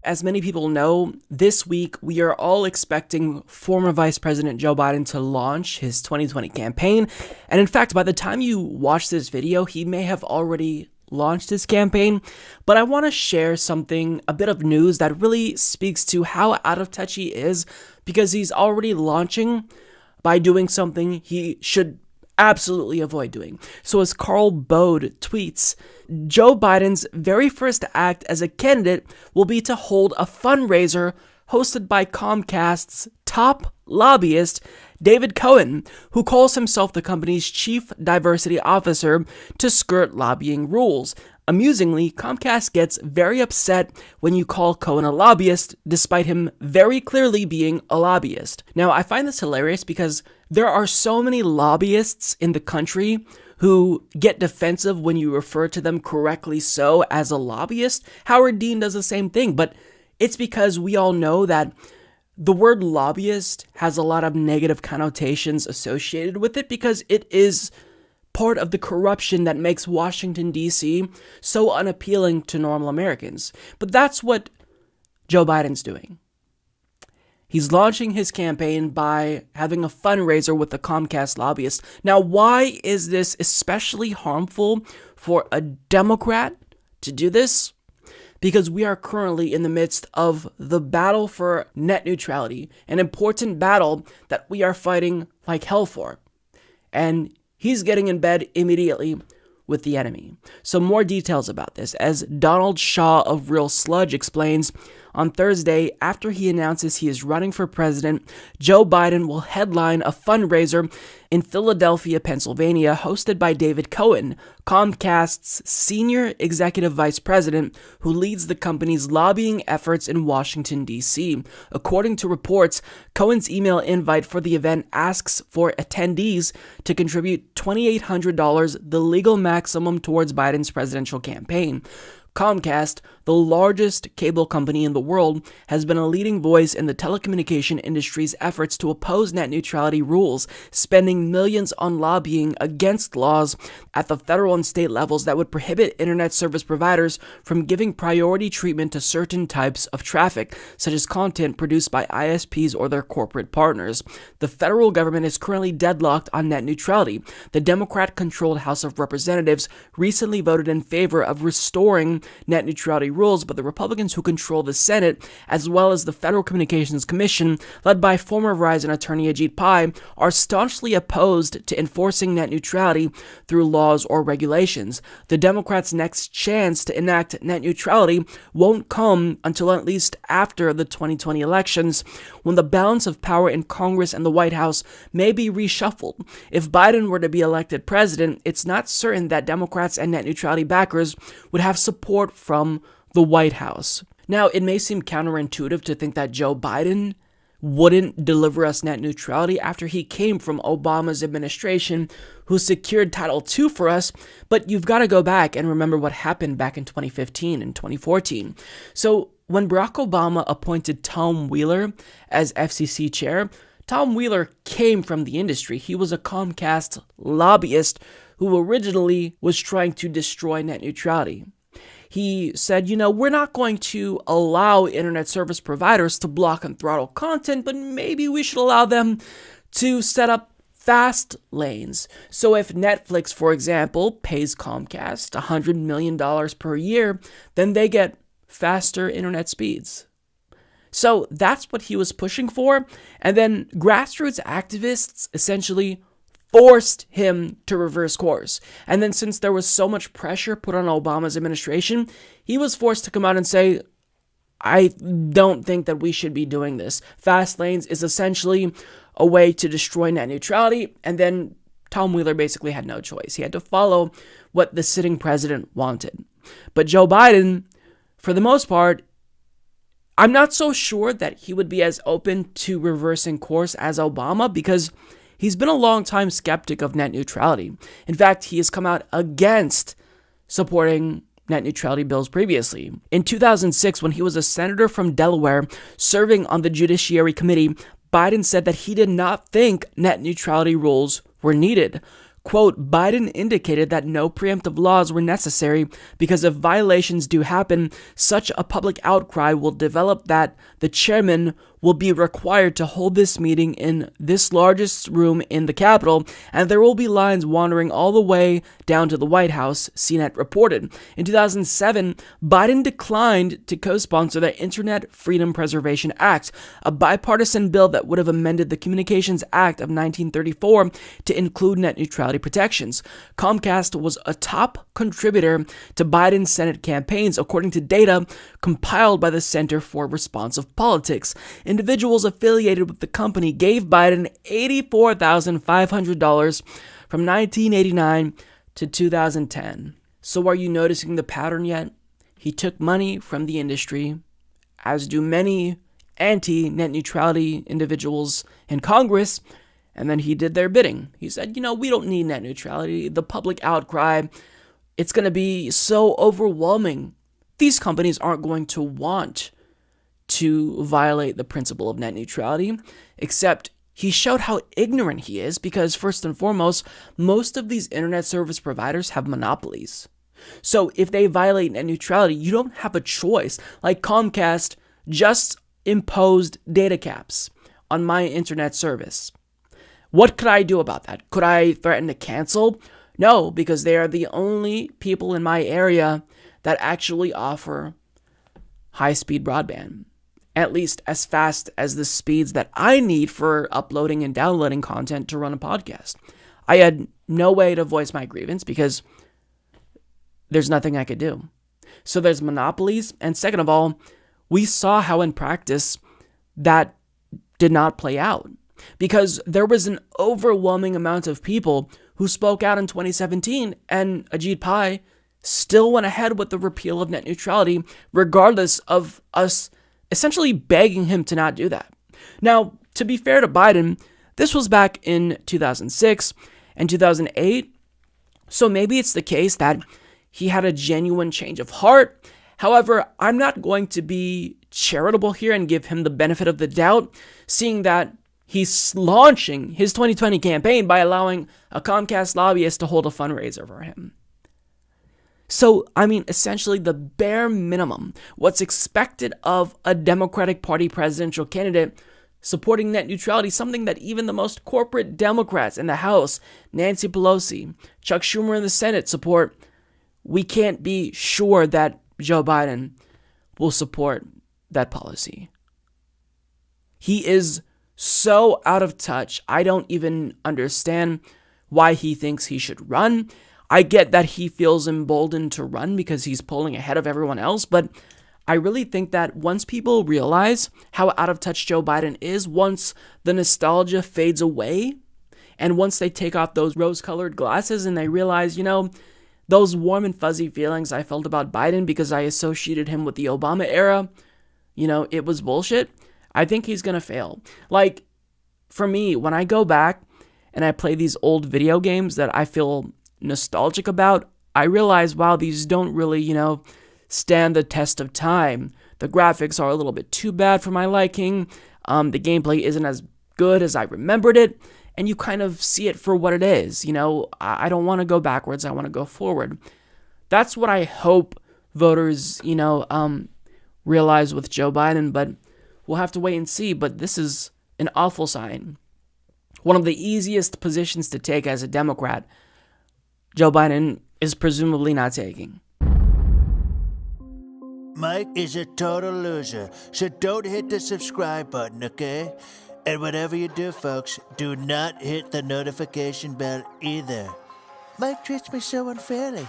As many people know, this week we are all expecting former Vice President Joe Biden to launch his 2020 campaign. And in fact, by the time you watch this video, he may have already launched his campaign. But I want to share something, a bit of news that really speaks to how out of touch he is, because he's already launching by doing something he should absolutely avoid doing. So as Carl Bode tweets, Joe Biden's very first act as a candidate will be to hold a fundraiser hosted by Comcast's top lobbyist, David Cohen, who calls himself the company's chief diversity officer, to skirt lobbying rules. Amusingly, Comcast gets very upset when you call Cohen a lobbyist, despite him very clearly being a lobbyist. Now, I find this hilarious because there are so many lobbyists in the country who get defensive when you refer to them correctly so as a lobbyist. Howard Dean does the same thing, but it's because we all know that the word lobbyist has a lot of negative connotations associated with it because it is part of the corruption that makes Washington, D.C. so unappealing to normal Americans. But that's what Joe Biden's doing. He's launching his campaign by having a fundraiser with the Comcast lobbyist. Now, why is this especially harmful for a Democrat to do this? Because we are currently in the midst of the battle for net neutrality, an important battle that we are fighting like hell for. And he's getting in bed immediately with the enemy. So more details about this, as Donald Shaw of Real Sludge explains, on Thursday, after he announces he is running for president, Joe Biden will headline a fundraiser in Philadelphia, Pennsylvania, hosted by David Cohen, Comcast's senior executive vice president, who leads the company's lobbying efforts in Washington, D.C. According to reports, Cohen's email invite for the event asks for attendees to contribute $2,800, the legal maximum towards Biden's presidential campaign. Comcast, the largest cable company in the world, has been a leading voice in the telecommunication industry's efforts to oppose net neutrality rules, spending millions on lobbying against laws at the federal and state levels that would prohibit internet service providers from giving priority treatment to certain types of traffic, such as content produced by ISPs or their corporate partners. The federal government is currently deadlocked on net neutrality. The Democrat-controlled House of Representatives recently voted in favor of restoring net neutrality rules, but the Republicans who control the Senate, as well as the Federal Communications Commission, led by former Verizon attorney Ajit Pai, are staunchly opposed to enforcing net neutrality through laws or regulations. The Democrats' next chance to enact net neutrality won't come until at least after the 2020 elections, when the balance of power in Congress and the White House may be reshuffled. If Biden were to be elected president, it's not certain that Democrats and net neutrality backers would have support from the White House. Now, it may seem counterintuitive to think that Joe Biden wouldn't deliver us net neutrality after he came from Obama's administration, who secured Title II for us, but you've got to go back and remember what happened back in 2015 and 2014. So when Barack Obama appointed Tom Wheeler as FCC chair, Tom Wheeler came from the industry. He was a Comcast lobbyist who originally was trying to destroy net neutrality. He said, we're not going to allow internet service providers to block and throttle content, but maybe we should allow them to set up fast lanes. So if Netflix, for example, pays Comcast $100 million per year, then they get faster internet speeds. So that's what he was pushing for. And then grassroots activists essentially forced him to reverse course. And then since there was so much pressure put on Obama's administration, he was forced to come out and say, I don't think that we should be doing this. Fast lanes is essentially a way to destroy net neutrality. And then Tom Wheeler basically had no choice. He had to follow what the sitting president wanted. But Joe Biden, for the most part, I'm not so sure that he would be as open to reversing course as Obama, because he's been a long-time skeptic of net neutrality. In fact, he has come out against supporting net neutrality bills previously. In 2006, when he was a senator from Delaware serving on the Judiciary Committee, Biden said that he did not think net neutrality rules were needed. Quote, Biden indicated that no preemptive laws were necessary because if violations do happen, such a public outcry will develop that the chairman will be required to hold this meeting in this largest room in the Capitol, and there will be lines wandering all the way down to the White House, CNET reported. In 2007, Biden declined to co-sponsor the Internet Freedom Preservation Act, a bipartisan bill that would have amended the Communications Act of 1934 to include net neutrality protections. Comcast was a top contributor to Biden's Senate campaigns, according to data compiled by the Center for Responsive Politics. Individuals affiliated with the company gave Biden $84,500 from 1989 to 2010. So are you noticing the pattern yet? He took money from the industry, as do many anti-net neutrality individuals in Congress, and then he did their bidding. He said, we don't need net neutrality. The public outcry, it's going to be so overwhelming. These companies aren't going to want to violate the principle of net neutrality, except he showed how ignorant he is because, first and foremost, most of these internet service providers have monopolies. So if they violate net neutrality, you don't have a choice. Like Comcast just imposed data caps on my internet service. What could I do about that? Could I threaten to cancel? No, because they are the only people in my area that actually offer high-speed broadband, at least as fast as the speeds that I need for uploading and downloading content to run a podcast. I had no way to voice my grievance because there's nothing I could do. So there's monopolies, and second of all, we saw how in practice that did not play out because there was an overwhelming amount of people who spoke out in 2017, and Ajit Pai still went ahead with the repeal of net neutrality, regardless of us essentially begging him to not do that. Now, to be fair to Biden, this was back in 2006 and 2008, so maybe it's the case that he had a genuine change of heart. However, I'm not going to be charitable here and give him the benefit of the doubt, seeing that he's launching his 2020 campaign by allowing a Comcast lobbyist to hold a fundraiser for him. So, essentially the bare minimum, what's expected of a Democratic Party presidential candidate supporting net neutrality, something that even the most corporate Democrats in the House, Nancy Pelosi, Chuck Schumer in the Senate support, we can't be sure that Joe Biden will support that policy. He is so out of touch. I don't even understand why he thinks he should run. I get that he feels emboldened to run because he's pulling ahead of everyone else, but I really think that once people realize how out of touch Joe Biden is, once the nostalgia fades away, and once they take off those rose-colored glasses and they realize, those warm and fuzzy feelings I felt about Biden because I associated him with the Obama era, it was bullshit, I think he's going to fail. Like, for me, when I go back and I play these old video games that I feel nostalgic about, I realize, wow, these don't really, stand the test of time. The graphics are a little bit too bad for my liking. The gameplay isn't as good as I remembered it. And you kind of see it for what it is. I don't want to go backwards. I want to go forward. That's what I hope voters, realize with Joe Biden. But we'll have to wait and see. But this is an awful sign. One of the easiest positions to take as a Democrat, Joe Biden is presumably not taking. Mike is a total loser, so don't hit the subscribe button, okay? And whatever you do, folks, do not hit the notification bell either. Mike treats me so unfairly.